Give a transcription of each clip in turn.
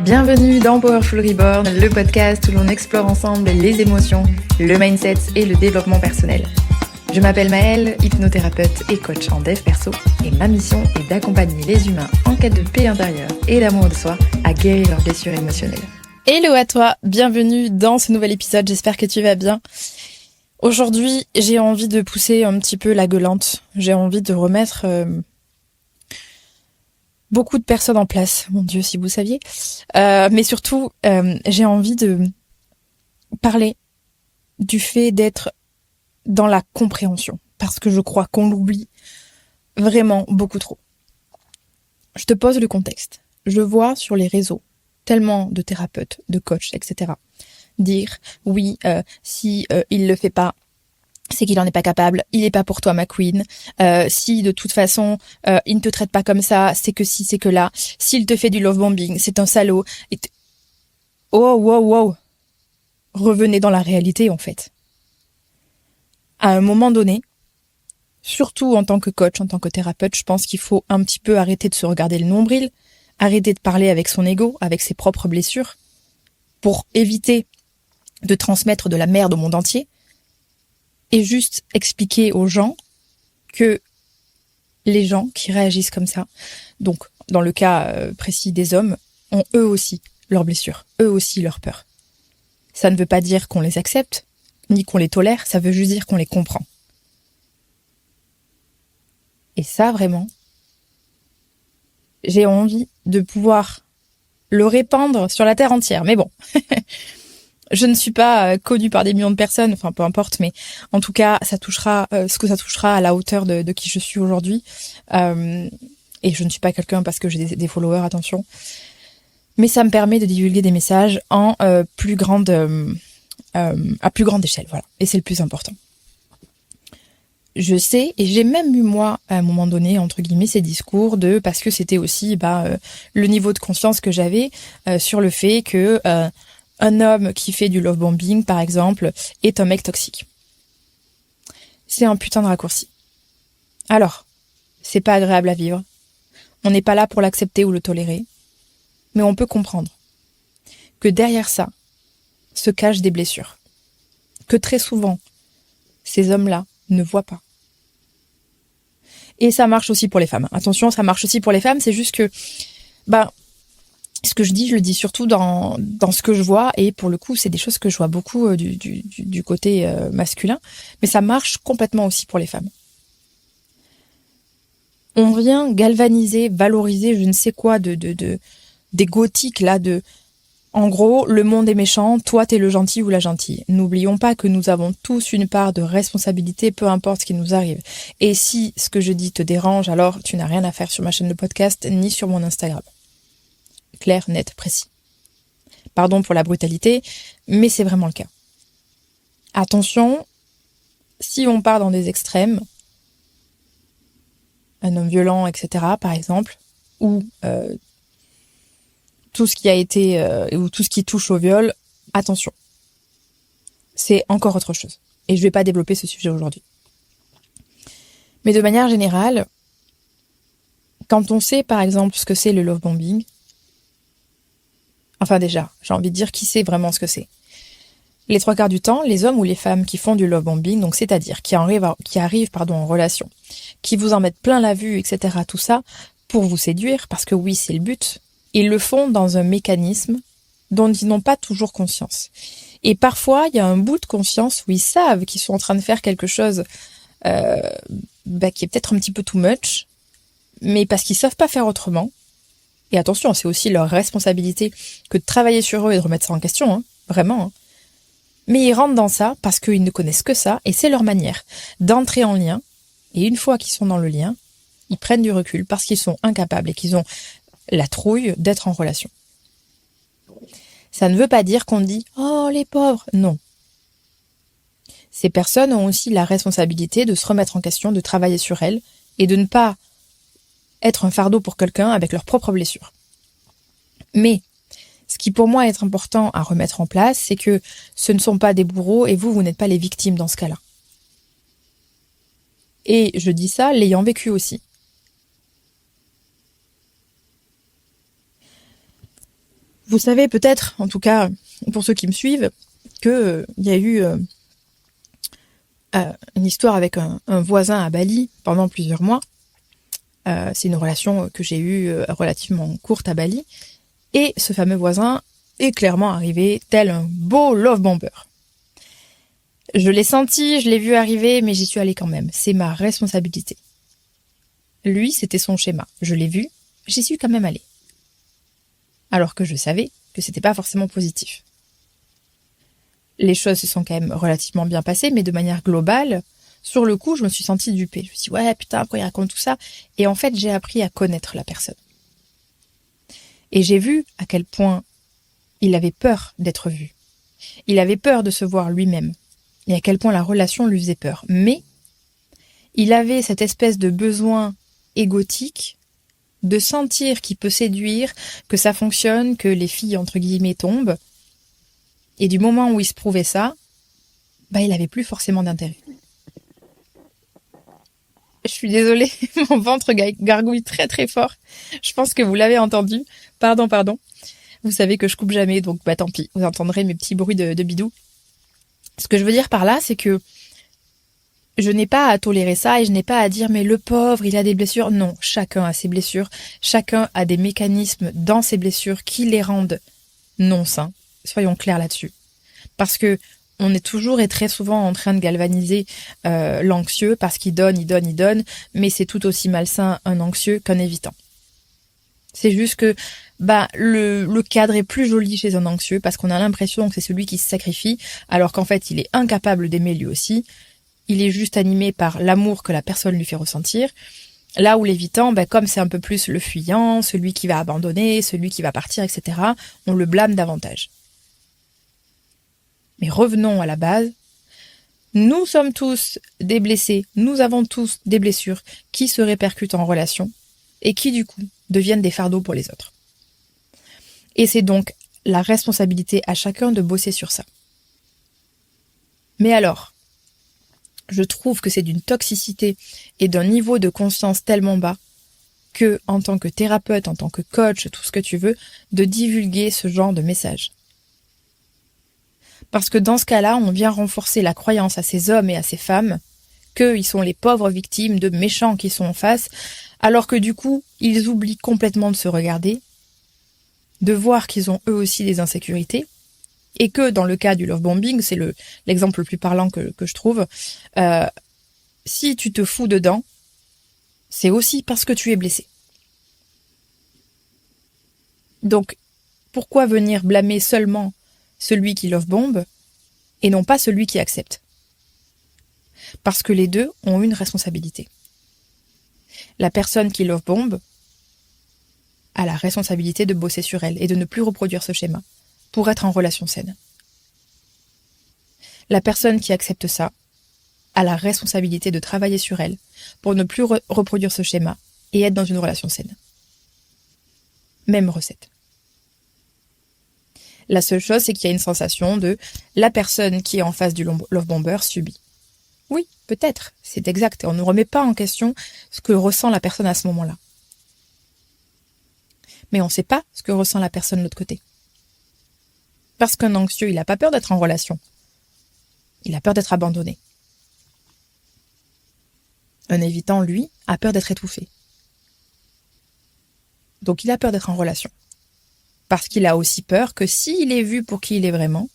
Bienvenue dans Powerful Reborn, le podcast où l'on explore ensemble les émotions, le mindset et le développement personnel. Je m'appelle Maëlle, hypnothérapeute et coach en dev perso, et ma mission est d'accompagner les humains en quête de paix intérieure et d'amour de soi à guérir leurs blessures émotionnelles. Hello à toi, bienvenue dans ce nouvel épisode, j'espère que tu vas bien. Aujourd'hui, j'ai envie de pousser un petit peu la gueulante, j'ai envie de remettre beaucoup de personnes en place, mon Dieu, si vous saviez. Mais surtout, j'ai envie de parler du fait d'être dans la compréhension, parce que je crois qu'on l'oublie vraiment beaucoup trop. Je te pose le contexte. Je vois sur les réseaux tellement de thérapeutes, de coachs, etc. dire oui, si il le fait pas, c'est qu'il en est pas capable, il est pas pour toi ma queen, si de toute façon il ne te traite pas comme ça, c'est que si, c'est que là, s'il te fait du love bombing, c'est un salaud. Wow, revenez dans la réalité en fait. À un moment donné, surtout en tant que coach, en tant que thérapeute, je pense qu'il faut un petit peu arrêter de se regarder le nombril, arrêter de parler avec son ego, avec ses propres blessures, pour éviter de transmettre de la merde au monde entier, et juste expliquer aux gens que les gens qui réagissent comme ça, donc dans le cas précis des hommes, ont eux aussi leurs blessures, eux aussi leurs peurs. Ça ne veut pas dire qu'on les accepte, ni qu'on les tolère, ça veut juste dire qu'on les comprend. Et ça, vraiment, j'ai envie de pouvoir le répandre sur la terre entière. Mais bon, je ne suis pas connue par des millions de personnes, enfin peu importe, mais en tout cas, ça touchera ce que ça touchera à la hauteur de qui je suis aujourd'hui. Et je ne suis pas quelqu'un parce que j'ai des followers, attention. Mais ça me permet de divulguer des messages en à plus grande échelle, voilà. Et c'est le plus important. Je sais, et j'ai même eu moi, à un moment donné, entre guillemets, ces discours parce que c'était aussi le niveau de conscience que j'avais sur le fait que un homme qui fait du love bombing, par exemple, est un mec toxique. C'est un putain de raccourci. Alors, c'est pas agréable à vivre. On n'est pas là pour l'accepter ou le tolérer. Mais on peut comprendre que derrière ça se cachent des blessures. Que très souvent, ces hommes-là ne voient pas. Et ça marche aussi pour les femmes. Attention, ça marche aussi pour les femmes, c'est juste que ce que je dis, je le dis surtout dans ce que je vois, et pour le coup, c'est des choses que je vois beaucoup du côté masculin, mais ça marche complètement aussi pour les femmes. On vient galvaniser, valoriser, je ne sais quoi, des gothiques, là, en gros, le monde est méchant, toi t'es le gentil ou la gentille. N'oublions pas que nous avons tous une part de responsabilité, peu importe ce qui nous arrive. Et si ce que je dis te dérange, alors tu n'as rien à faire sur ma chaîne de podcast, ni sur mon Instagram. Clair, net, précis. Pardon pour la brutalité, mais c'est vraiment le cas. Attention, si on part dans des extrêmes, un homme violent, etc., par exemple, ou tout ce qui a été, ou tout ce qui touche au viol, attention. C'est encore autre chose. Et je vais pas développer ce sujet aujourd'hui. Mais de manière générale, quand on sait, par exemple, ce que c'est le love bombing, enfin déjà, j'ai envie de dire qui sait vraiment ce que c'est. Les 3/4 du temps, les hommes ou les femmes qui font du love bombing, donc c'est-à-dire qui arrivent en relation, qui vous en mettent plein la vue, etc., tout ça, pour vous séduire, parce que oui, c'est le but, ils le font dans un mécanisme dont ils n'ont pas toujours conscience. Et parfois, il y a un bout de conscience où ils savent qu'ils sont en train de faire quelque chose qui est peut-être un petit peu too much, mais parce qu'ils savent pas faire autrement. Et attention, c'est aussi leur responsabilité que de travailler sur eux et de remettre ça en question, hein, vraiment. Hein. Mais ils rentrent dans ça parce qu'ils ne connaissent que ça, et c'est leur manière d'entrer en lien. Et une fois qu'ils sont dans le lien, ils prennent du recul parce qu'ils sont incapables et qu'ils ont la trouille d'être en relation. Ça ne veut pas dire qu'on dit « Oh, les pauvres !» Non. Ces personnes ont aussi la responsabilité de se remettre en question, de travailler sur elles, et de ne pas être un fardeau pour quelqu'un avec leurs propres blessures. Mais ce qui pour moi est important à remettre en place, c'est que ce ne sont pas des bourreaux et vous n'êtes pas les victimes dans ce cas-là. Et je dis ça l'ayant vécu aussi. Vous savez peut-être, en tout cas pour ceux qui me suivent, que il y a eu une histoire avec un voisin à Bali pendant plusieurs mois. C'est une relation que j'ai eue relativement courte à Bali. Et ce fameux voisin est clairement arrivé tel un beau love bomber. Je l'ai senti, je l'ai vu arriver, mais j'y suis allée quand même. C'est ma responsabilité. Lui, c'était son schéma. Je l'ai vu, j'y suis quand même allée. Alors que je savais que c'était pas forcément positif. Les choses se sont quand même relativement bien passées, mais de manière globale, sur le coup, je me suis sentie dupée. Je me suis dit, ouais, putain, pourquoi il raconte tout ça? Et en fait, j'ai appris à connaître la personne. Et j'ai vu à quel point il avait peur d'être vu. Il avait peur de se voir lui-même. Et à quel point la relation lui faisait peur. Mais il avait cette espèce de besoin égotique de sentir qu'il peut séduire, que ça fonctionne, que les filles, entre guillemets, tombent. Et du moment où il se prouvait ça, il avait plus forcément d'intérêt. Je suis désolée, mon ventre gargouille très très fort. Je pense que vous l'avez entendu. Pardon. Vous savez que je coupe jamais, donc tant pis. Vous entendrez mes petits bruits de bidou. Ce que je veux dire par là, c'est que je n'ai pas à tolérer ça et je n'ai pas à dire mais le pauvre, il a des blessures. Non, chacun a ses blessures. Chacun a des mécanismes dans ses blessures qui les rendent non sains. Soyons clairs là-dessus. Parce que on est toujours et très souvent en train de galvaniser l'anxieux parce qu'il donne, mais c'est tout aussi malsain un anxieux qu'un évitant. C'est juste que le cadre est plus joli chez un anxieux parce qu'on a l'impression que c'est celui qui se sacrifie, alors qu'en fait il est incapable d'aimer lui aussi. Il est juste animé par l'amour que la personne lui fait ressentir. Là où l'évitant, comme c'est un peu plus le fuyant, celui qui va abandonner, celui qui va partir, etc., on le blâme davantage. Mais revenons à la base. Nous sommes tous des blessés, nous avons tous des blessures qui se répercutent en relation et qui du coup deviennent des fardeaux pour les autres. Et c'est donc la responsabilité à chacun de bosser sur ça. Mais alors, je trouve que c'est d'une toxicité et d'un niveau de conscience tellement bas que, en tant que thérapeute, en tant que coach, tout ce que tu veux, de divulguer ce genre de message. Parce que dans ce cas-là, on vient renforcer la croyance à ces hommes et à ces femmes qu'ils sont les pauvres victimes de méchants qui sont en face, alors que du coup, ils oublient complètement de se regarder, de voir qu'ils ont eux aussi des insécurités, et que dans le cas du love bombing, c'est l'exemple le plus parlant que je trouve, si tu te fous dedans, c'est aussi parce que tu es blessé. Donc, pourquoi venir blâmer seulement celui qui love bombe et non pas celui qui accepte? Parce que les deux ont une responsabilité. La personne qui love bombe a la responsabilité de bosser sur elle et de ne plus reproduire ce schéma pour être en relation saine. La personne qui accepte ça a la responsabilité de travailler sur elle pour ne plus reproduire ce schéma et être dans une relation saine. Même recette. La seule chose, c'est qu'il y a une sensation de la personne qui est en face du love bomber subit. Oui, peut-être, c'est exact, et on ne remet pas en question ce que ressent la personne à ce moment-là. Mais on ne sait pas ce que ressent la personne de l'autre côté. Parce qu'un anxieux, il n'a pas peur d'être en relation. Il a peur d'être abandonné. Un évitant, lui, a peur d'être étouffé. Donc il a peur d'être en relation. Parce qu'il a aussi peur que s'il est vu pour qui il est vraiment,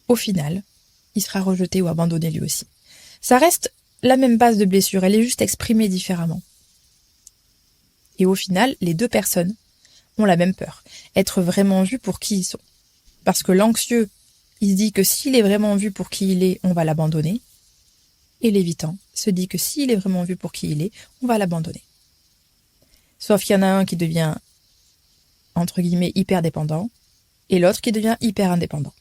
au final, il sera rejeté ou abandonné lui aussi. Ça reste la même base de blessure, elle est juste exprimée différemment. Et au final, les deux personnes ont la même peur, être vraiment vus pour qui ils sont. Parce que l'anxieux, il se dit que s'il est vraiment vu pour qui il est, on va l'abandonner. Et l'évitant se dit que s'il est vraiment vu pour qui il est, on va l'abandonner. Sauf qu'il y en a un qui devient, entre guillemets, hyper dépendant, et l'autre qui devient hyper indépendant.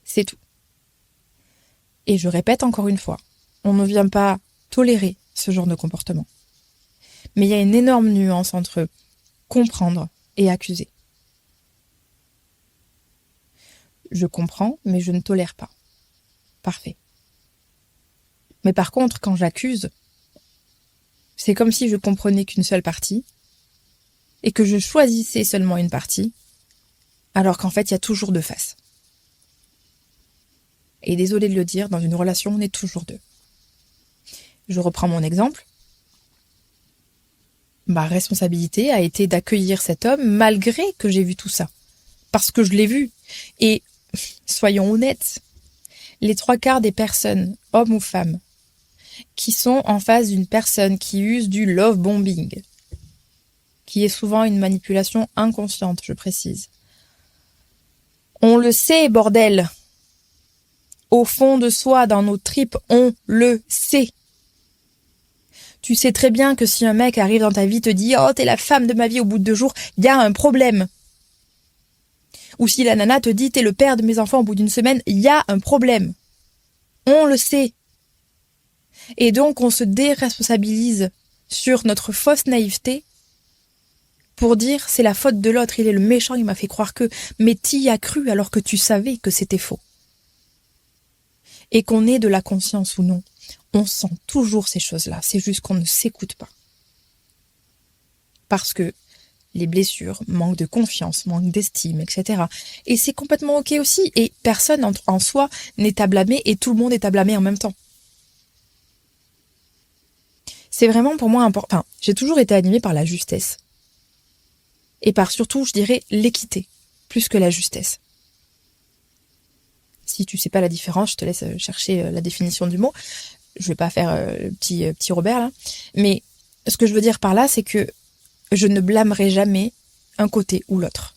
C'est tout. Et je répète encore une fois, on ne vient pas tolérer ce genre de comportement. Mais il y a une énorme nuance entre comprendre et accuser. Je comprends, mais je ne tolère pas. Parfait. Mais par contre, quand j'accuse, c'est comme si je comprenais qu'une seule partie, et que je choisissais seulement une partie, alors qu'en fait, il y a toujours deux faces. Et désolé de le dire, dans une relation, on est toujours deux. Je reprends mon exemple. Ma responsabilité a été d'accueillir cet homme malgré que j'ai vu tout ça. Parce que je l'ai vu. Et soyons honnêtes, les 3/4 des personnes, hommes ou femmes, qui sont en face d'une personne qui use du love bombing, qui est souvent une manipulation inconsciente, je précise. On le sait, bordel. Au fond de soi, dans nos tripes, on le sait. Tu sais très bien que si un mec arrive dans ta vie, te dit « Oh, t'es la femme de ma vie » au bout de 2 jours, il y a un problème. Ou si la nana te dit « T'es le père de mes enfants » au bout d'une semaine, il y a un problème. On le sait. Et donc, on se déresponsabilise sur notre fausse naïveté pour dire « C'est la faute de l'autre, il est le méchant, il m'a fait croire que… » Mais t'y as cru alors que tu savais que c'était faux. Et qu'on ait de la conscience ou non, on sent toujours ces choses-là. C'est juste qu'on ne s'écoute pas. Parce que les blessures, manque de confiance, manque d'estime, etc. Et c'est complètement ok aussi. Et personne en soi n'est à blâmer et tout le monde est à blâmer en même temps. C'est vraiment pour moi important. Enfin, j'ai toujours été animée par la justesse. Et par surtout, je dirais, l'équité, plus que la justesse. Si tu sais pas la différence, je te laisse chercher la définition du mot. Je vais pas faire le petit Robert là. Mais ce que je veux dire par là, c'est que je ne blâmerai jamais un côté ou l'autre.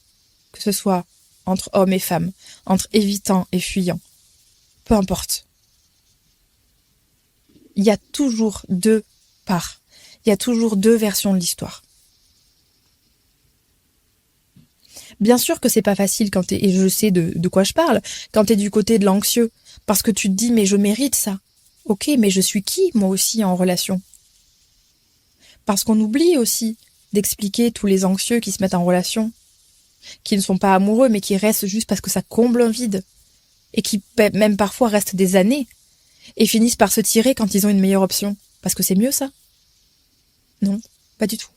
Que ce soit entre hommes et femmes, entre évitant et fuyant. Peu importe. Il y a toujours 2 parts. Il y a toujours 2 versions de l'histoire. Bien sûr que c'est pas facile quand et je sais de quoi je parle, quand t'es du côté de l'anxieux. Parce que tu te dis, mais je mérite ça. Ok, mais je suis qui, moi aussi, en relation? Parce qu'on oublie aussi d'expliquer tous les anxieux qui se mettent en relation, qui ne sont pas amoureux, mais qui restent juste parce que ça comble un vide, et qui même parfois restent des années, et finissent par se tirer quand ils ont une meilleure option. Parce que c'est mieux, ça? Non, pas du tout.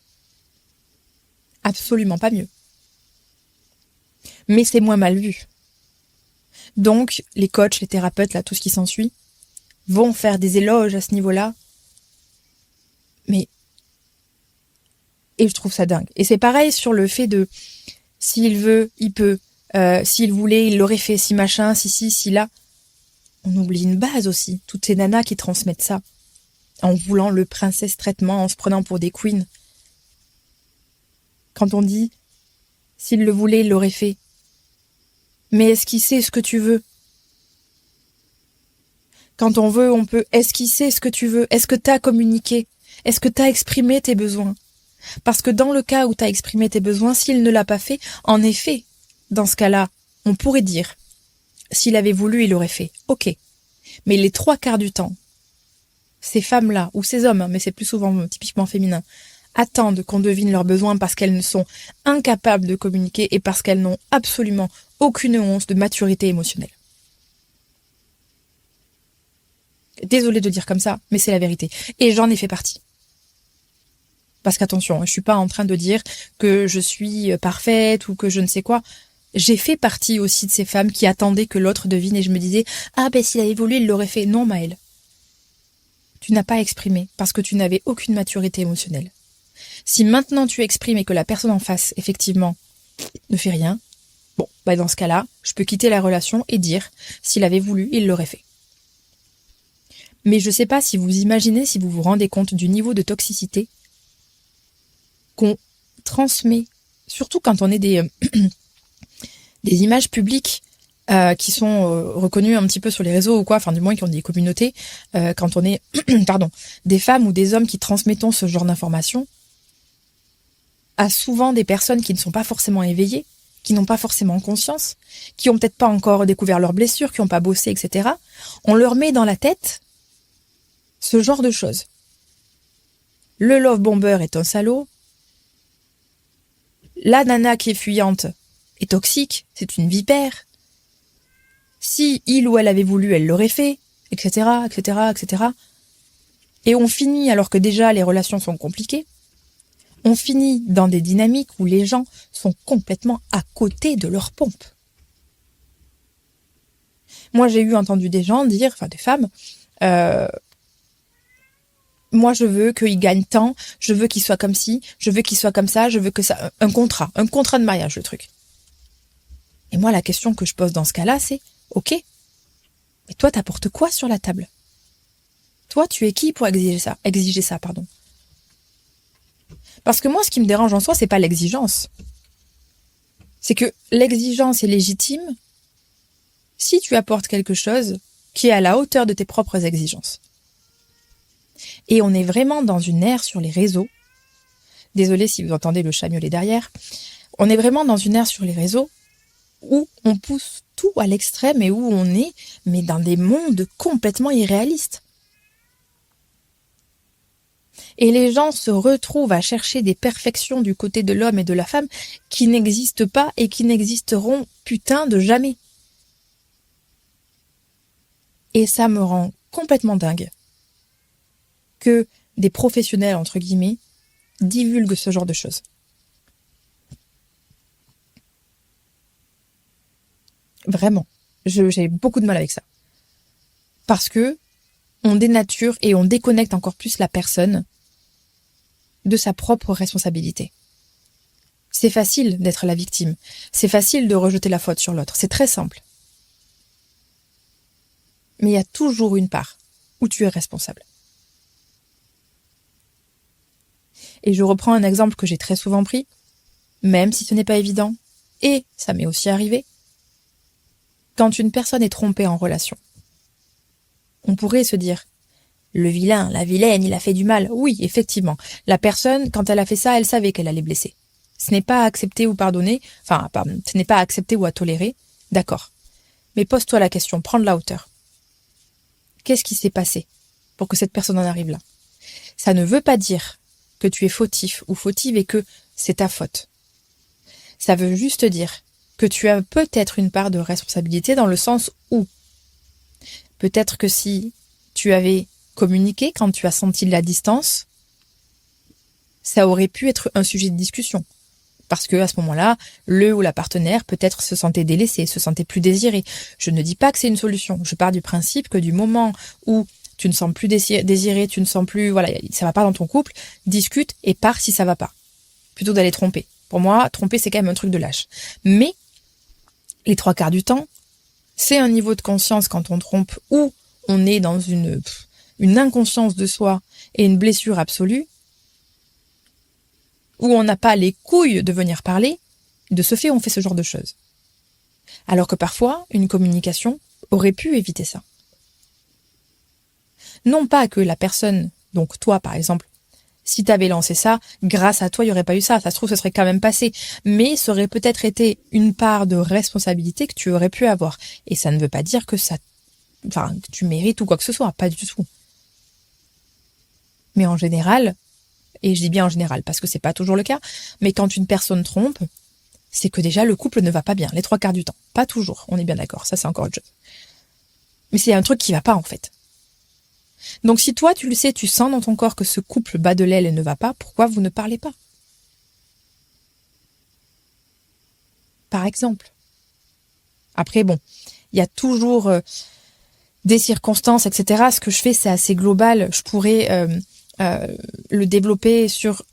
Absolument pas mieux. Mais c'est moins mal vu. Donc, les coachs, les thérapeutes, là, tout ce qui s'ensuit, vont faire des éloges à ce niveau-là. Mais... Et je trouve ça dingue. Et c'est pareil sur le fait de... S'il veut, il peut. S'il voulait, il l'aurait fait. Si machin, si là. On oublie une base aussi. Toutes ces nanas qui transmettent ça. En voulant le princesse traitement, en se prenant pour des queens. Quand on dit... S'il le voulait, il l'aurait fait. Mais esquisser ce que tu veux. Quand on veut, on peut esquisser ce que tu veux. Est-ce que t'as communiqué? Est-ce que t'as exprimé tes besoins? Parce que dans le cas où t'as exprimé tes besoins, s'il ne l'a pas fait, en effet, dans ce cas-là, on pourrait dire, s'il avait voulu, il l'aurait fait. Ok. Mais les 3/4 du temps, ces femmes-là, ou ces hommes, mais c'est plus souvent typiquement féminin, attendent qu'on devine leurs besoins parce qu'elles ne sont incapables de communiquer et parce qu'elles n'ont absolument aucune once de maturité émotionnelle. Désolée de dire comme ça, mais c'est la vérité. Et j'en ai fait partie. Parce qu'attention, je suis pas en train de dire que je suis parfaite ou que je ne sais quoi. J'ai fait partie aussi de ces femmes qui attendaient que l'autre devine et je me disais « Ah ben s'il avait voulu, il l'aurait fait. » Non Maëlle. Tu n'as pas exprimé parce que tu n'avais aucune maturité émotionnelle. Si maintenant tu exprimes et que la personne en face, effectivement, ne fait rien, bon, bah dans ce cas-là, je peux quitter la relation et dire « S'il avait voulu, il l'aurait fait. » Mais je sais pas si vous imaginez, si vous vous rendez compte du niveau de toxicité qu'on transmet, surtout quand on est des images publiques qui sont reconnues un petit peu sur les réseaux ou quoi, enfin du moins qui ont des communautés, quand on est des femmes ou des hommes qui transmettons ce genre d'informations à souvent des personnes qui ne sont pas forcément éveillées, qui n'ont pas forcément conscience, qui ont peut-être pas encore découvert leurs blessures, qui n'ont pas bossé, etc. On leur met dans la tête ce genre de choses. Le love bomber est un salaud. La nana qui est fuyante est toxique, c'est une vipère. Si il ou elle avait voulu, elle l'aurait fait, etc., etc., etc. Et on finit, alors que déjà les relations sont compliquées, On finit dans des dynamiques où les gens sont complètement à côté de leur pompe. Moi, j'ai entendu des gens dire, enfin des femmes, moi je veux qu'il gagne tant, je veux qu'il soit comme ci, je veux qu'il soit comme ça, je veux que ça... Un contrat de mariage, le truc. Et moi, la question que je pose dans ce cas-là, c'est, ok, mais toi, t'apportes quoi sur la table? Toi, tu es qui pour exiger ça? Parce que moi, ce qui me dérange en soi, c'est pas l'exigence. C'est que l'exigence est légitime si tu apportes quelque chose qui est à la hauteur de tes propres exigences. Et on est vraiment dans une ère sur les réseaux. Désolée si vous entendez le chat miauler derrière. On est vraiment dans une ère sur les réseaux où on pousse tout à l'extrême et où on est, mais dans des mondes complètement irréalistes. Et les gens se retrouvent à chercher des perfections du côté de l'homme et de la femme qui n'existent pas et qui n'existeront putain de jamais. Et ça me rend complètement dingue que des professionnels, entre guillemets, divulguent ce genre de choses. Vraiment. J'ai beaucoup de mal avec ça. Parce que on dénature et on déconnecte encore plus la personne de sa propre responsabilité. C'est facile d'être la victime. C'est facile de rejeter la faute sur l'autre. C'est très simple. Mais il y a toujours une part où tu es responsable. Et je reprends un exemple que j'ai très souvent pris, même si ce n'est pas évident, et ça m'est aussi arrivé. Quand une personne est trompée en relation, on pourrait se dire « Le vilain, la vilaine, il a fait du mal. » Oui, effectivement, la personne, quand elle a fait ça, elle savait qu'elle allait blesser. Ce n'est pas à accepter ou pardonner, ce n'est pas à accepter ou à tolérer, d'accord. Mais pose-toi la question, prends de la hauteur. Qu'est-ce qui s'est passé pour que cette personne en arrive là? Ça ne veut pas dire que tu es fautif ou fautive et que c'est ta faute. Ça veut juste dire que tu as peut-être une part de responsabilité dans le sens où peut-être que si tu avais communiqué quand tu as senti de la distance, ça aurait pu être un sujet de discussion. Parce que à ce moment-là, le ou la partenaire peut-être se sentait délaissé, se sentait plus désiré. Je ne dis pas que c'est une solution. Je pars du principe que du moment où tu ne sens plus désiré, tu ne sens plus, voilà, ça va pas dans ton couple, discute et pars si ça va pas. Plutôt d'aller tromper. Pour moi, tromper, c'est quand même un truc de lâche. Mais, les 3/4 du temps, c'est un niveau de conscience quand on trompe ou on est dans une inconscience de soi et une blessure absolue, où on n'a pas les couilles de venir parler, de ce fait, on fait ce genre de choses. Alors que parfois, une communication aurait pu éviter ça. Non pas que la personne, donc toi par exemple, si t'avais lancé ça, grâce à toi, il n'y aurait pas eu ça. Ça se trouve, ce serait quand même passé. Mais ça aurait peut-être été une part de responsabilité que tu aurais pu avoir. Et ça ne veut pas dire que que tu mérites ou quoi que ce soit. Pas du tout. Mais en général, et je dis bien en général parce que c'est pas toujours le cas, mais quand une personne trompe, c'est que déjà le couple ne va pas bien, les 3/4 du temps. Pas toujours, on est bien d'accord, ça c'est encore autre chose. Mais c'est un truc qui va pas en fait. Donc si toi tu le sais, tu sens dans ton corps que ce couple bat de l'aile et ne va pas, pourquoi vous ne parlez pas? Par exemple. Après bon, il y a toujours des circonstances, etc. Ce que je fais c'est assez global, je pourrais le développer sur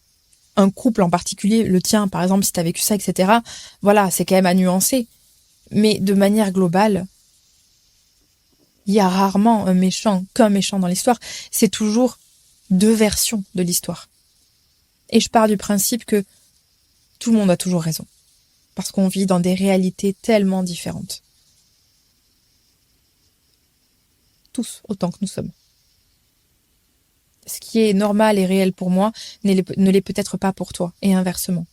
un couple en particulier, le tien par exemple si tu as vécu ça, etc. Voilà, c'est quand même à nuancer. Mais de manière globale, il y a rarement qu'un méchant dans l'histoire. C'est toujours 2 versions de l'histoire. Et je pars du principe que tout le monde a toujours raison. Parce qu'on vit dans des réalités tellement différentes. Tous, autant que nous sommes. Ce qui est normal et réel pour moi ne l'est peut-être pas pour toi, et inversement.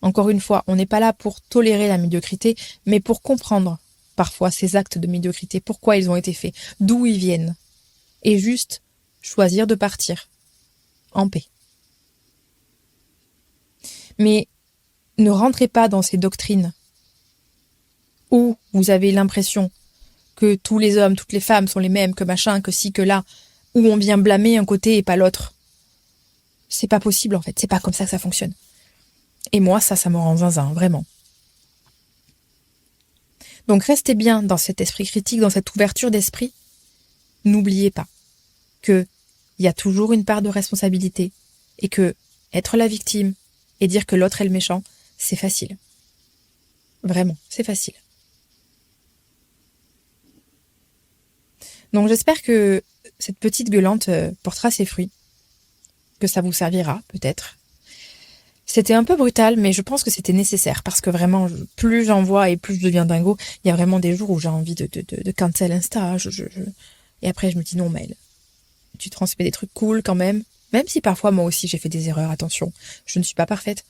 Encore une fois, on n'est pas là pour tolérer la médiocrité, mais pour comprendre parfois ces actes de médiocrité, pourquoi ils ont été faits, d'où ils viennent, et juste choisir de partir en paix. Mais ne rentrez pas dans ces doctrines où vous avez l'impression que tous les hommes, toutes les femmes sont les mêmes, que machin, que ci, que là, où on vient blâmer un côté et pas l'autre. C'est pas possible en fait, c'est pas comme ça que ça fonctionne. Et moi, ça me rend zinzin, vraiment. Donc restez bien dans cet esprit critique, dans cette ouverture d'esprit. N'oubliez pas que il y a toujours une part de responsabilité et que être la victime et dire que l'autre est le méchant, c'est facile. Vraiment, c'est facile. Donc j'espère que cette petite gueulante portera ses fruits, que ça vous servira peut-être. C'était un peu brutal, mais je pense que c'était nécessaire parce que vraiment, plus j'en vois et plus je deviens dingo. Il y a vraiment des jours où j'ai envie de cancel Insta. Et après, je me dis non, Maëlle, tu transmets des trucs cool quand même. Même si parfois, moi aussi, j'ai fait des erreurs, attention. Je ne suis pas parfaite.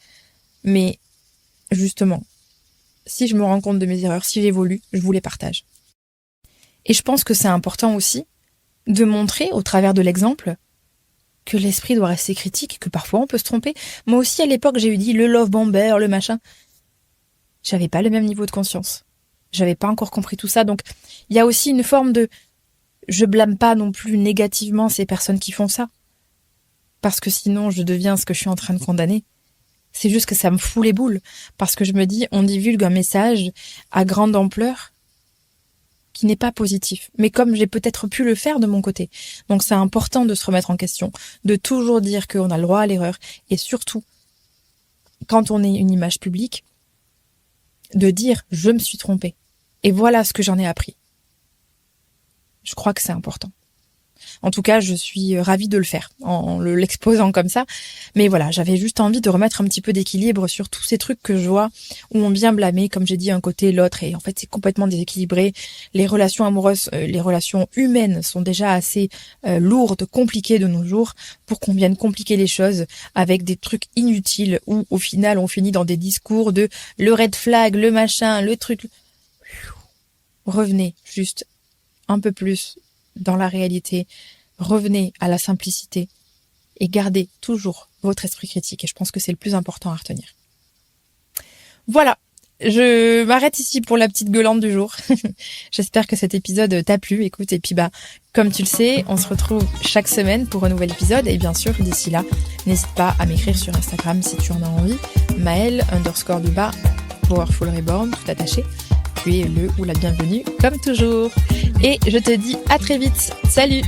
Mais justement, si je me rends compte de mes erreurs, si j'évolue, je vous les partage. Et je pense que c'est important aussi de montrer, au travers de l'exemple, que l'esprit doit rester critique, que parfois on peut se tromper. Moi aussi, à l'époque, j'ai eu dit le love bomber, le machin. J'avais pas le même niveau de conscience. J'avais pas encore compris tout ça. Donc, il y a aussi une forme de... Je blâme pas non plus négativement ces personnes qui font ça. Parce que sinon, je deviens ce que je suis en train de condamner. C'est juste que ça me fout les boules. Parce que je me dis, on divulgue un message à grande ampleur qui n'est pas positif. Mais comme j'ai peut-être pu le faire de mon côté. Donc c'est important de se remettre en question, de toujours dire qu'on a le droit à l'erreur, et surtout, quand on est une image publique, de dire « je me suis trompée ». Et voilà ce que j'en ai appris. Je crois que c'est important. En tout cas, je suis ravie de le faire, en l'exposant comme ça. Mais voilà, j'avais juste envie de remettre un petit peu d'équilibre sur tous ces trucs que je vois, où on vient blâmer, comme j'ai dit, un côté, l'autre, et en fait, c'est complètement déséquilibré. Les relations amoureuses, les relations humaines sont déjà assez lourdes, compliquées de nos jours, pour qu'on vienne compliquer les choses avec des trucs inutiles, où au final, on finit dans des discours de le red flag, le machin, le truc. Revenez juste un peu plus dans la réalité, revenez à la simplicité et gardez toujours votre esprit critique. Et je pense que c'est le plus important à retenir. Voilà, je m'arrête ici pour la petite gueulante du jour. J'espère que cet épisode t'a plu. Écoute, et puis comme tu le sais, on se retrouve chaque semaine pour un nouvel épisode. Et bien sûr, d'ici là, n'hésite pas à m'écrire sur Instagram si tu en as envie. Maëlle__ Powerful Reborn, tout attaché. Tu es le ou la bienvenue, comme toujours. Et je te dis à très vite. Salut!